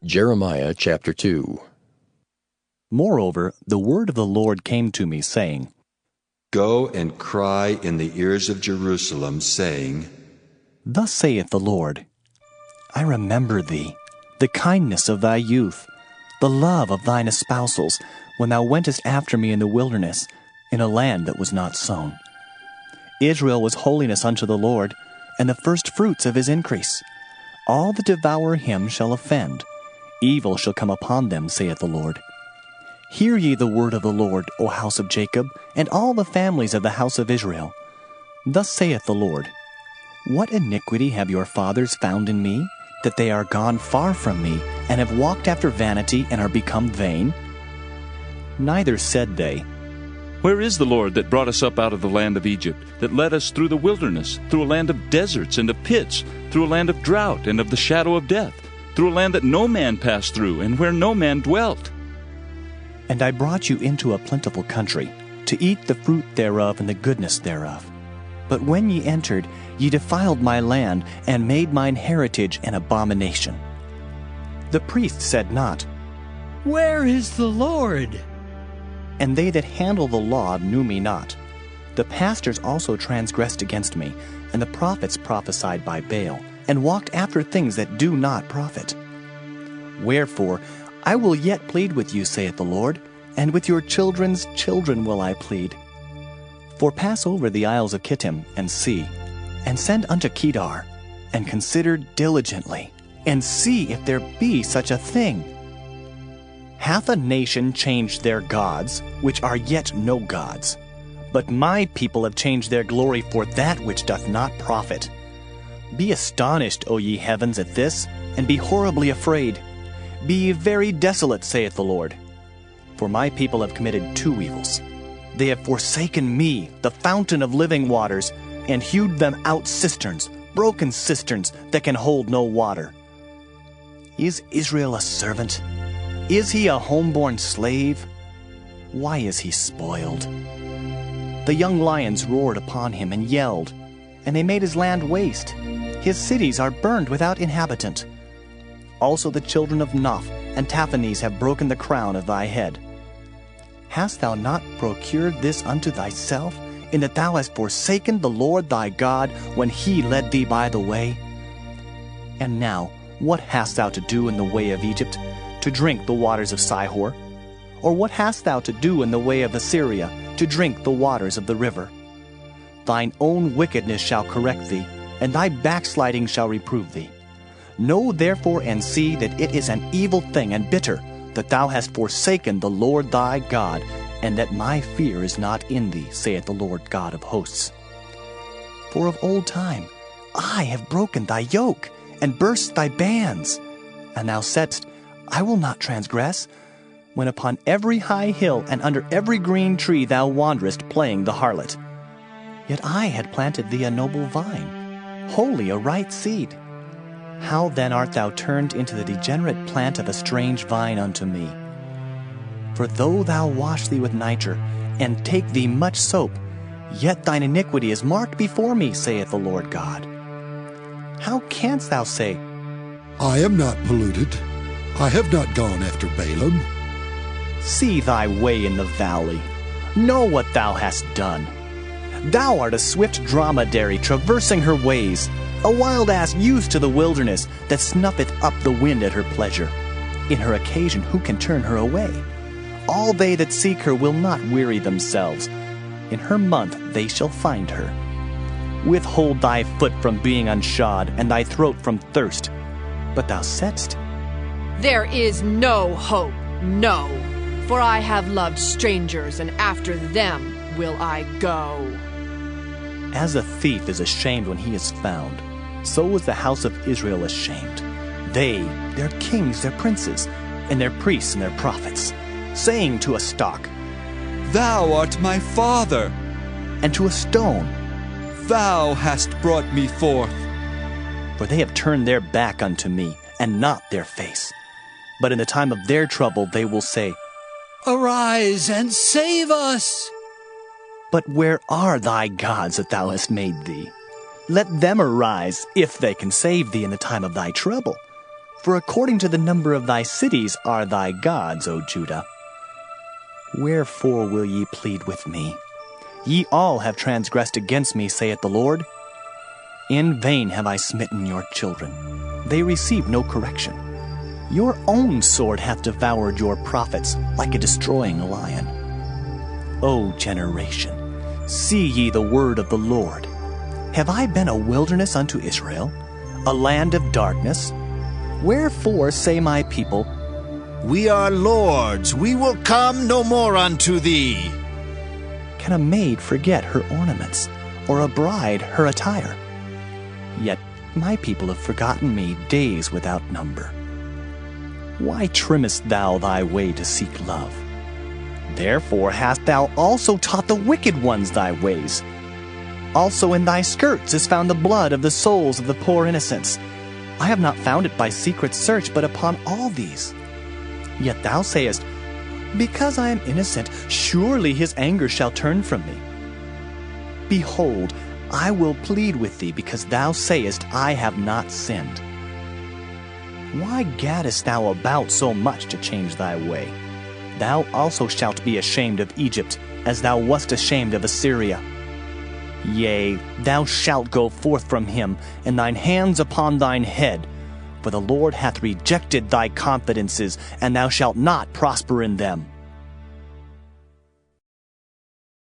Jeremiah chapter 2. Moreover, the word of the Lord came to me, saying, Go and cry in the ears of Jerusalem, saying, Thus saith the Lord, I remember thee, the kindness of thy youth, the love of thine espousals, when thou wentest after me in the wilderness, in a land that was not sown. Israel was holiness unto the Lord, and the firstfruits of his increase. All that devour him shall offend. Evil shall come upon them, saith the Lord. Hear ye the word of the Lord, O house of Jacob, and all the families of the house of Israel. Thus saith the Lord, What iniquity have your fathers found in me, that they are gone far from me, and have walked after vanity, and are become vain? Neither said they, Where is the Lord that brought us up out of the land of Egypt, that led us through the wilderness, through a land of deserts and of pits, through a land of drought and of the shadow of death, through a land that no man passed through, and where no man dwelt? And I brought you into a plentiful country, to eat the fruit thereof and the goodness thereof. But when ye entered, ye defiled my land, and made mine heritage an abomination. The priest said not, Where is the Lord? And they that handle the law knew me not. The pastors also transgressed against me, and the prophets prophesied by Baal, and walked after things that do not profit. Wherefore I will yet plead with you, saith the Lord, and with your children's children will I plead. For pass over the isles of Kittim, and see, and send unto Kedar, and consider diligently, and see if there be such a thing. Hath a nation changed their gods, which are yet no gods? But my people have changed their glory for that which doth not profit. Be astonished, O ye heavens, at this, and be horribly afraid. Be ye very desolate, saith the Lord. For my people have committed two evils. They have forsaken me, the fountain of living waters, and hewed them out cisterns, broken cisterns that can hold no water. Is Israel a servant? Is he a homeborn slave? Why is he spoiled? The young lions roared upon him and yelled, and they made his land waste. His cities are burned without inhabitant. Also the children of Noph and Taphanes have broken the crown of thy head. Hast thou not procured this unto thyself, in that thou hast forsaken the Lord thy God when he led thee by the way? And now, what hast thou to do in the way of Egypt, to drink the waters of Sihor? Or what hast thou to do in the way of Assyria, to drink the waters of the river? Thine own wickedness shall correct thee, and thy backsliding shall reprove thee. Know therefore and see that it is an evil thing and bitter, that thou hast forsaken the Lord thy God, and that my fear is not in thee, saith the Lord God of hosts. For of old time I have broken thy yoke, and burst thy bands. And thou saidst, I will not transgress, when upon every high hill and under every green tree thou wanderest playing the harlot. Yet I had planted thee a noble vine, wholly a right seed. How then art thou turned into the degenerate plant of a strange vine unto me? For though thou wash thee with nitre, and take thee much soap, yet thine iniquity is marked before me, saith the Lord God. How canst thou say, I am not polluted, I have not gone after Balaam? See thy way in the valley, know what thou hast done. Thou art a swift dromedary traversing her ways, a wild ass used to the wilderness, that snuffeth up the wind at her pleasure. In her occasion who can turn her away? All they that seek her will not weary themselves. In her month they shall find her. Withhold thy foot from being unshod, and thy throat from thirst. But thou saidst, There is no hope, no, for I have loved strangers, and after them will I go. As a thief is ashamed when he is found, so was the house of Israel ashamed. They, their kings, their princes, and their priests and their prophets, saying to a stock, Thou art my father, and to a stone, Thou hast brought me forth. For they have turned their back unto me, and not their face. But in the time of their trouble they will say, Arise and save us! But where are thy gods that thou hast made thee? Let them arise, if they can save thee in the time of thy trouble. For according to the number of thy cities are thy gods, O Judah. Wherefore will ye plead with me? Ye all have transgressed against me, saith the Lord. In vain have I smitten your children. They receive no correction. Your own sword hath devoured your prophets like a destroying lion. O generation, see ye the word of the Lord. Have I been a wilderness unto Israel, a land of darkness? Wherefore say my people, We are lords, we will come no more unto thee. Can a maid forget her ornaments, or a bride her attire? Yet my people have forgotten me days without number. Why trimmest thou thy way to seek love? Therefore hast thou also taught the wicked ones thy ways. Also in thy skirts is found the blood of the souls of the poor innocents. I have not found it by secret search, but upon all these. Yet thou sayest, Because I am innocent, surely his anger shall turn from me. Behold, I will plead with thee, because thou sayest, I have not sinned. Why gaddest thou about so much to change thy way? Thou also shalt be ashamed of Egypt, as thou wast ashamed of Assyria. Yea, thou shalt go forth from him, and thine hands upon thine head. For the Lord hath rejected thy confidences, and thou shalt not prosper in them.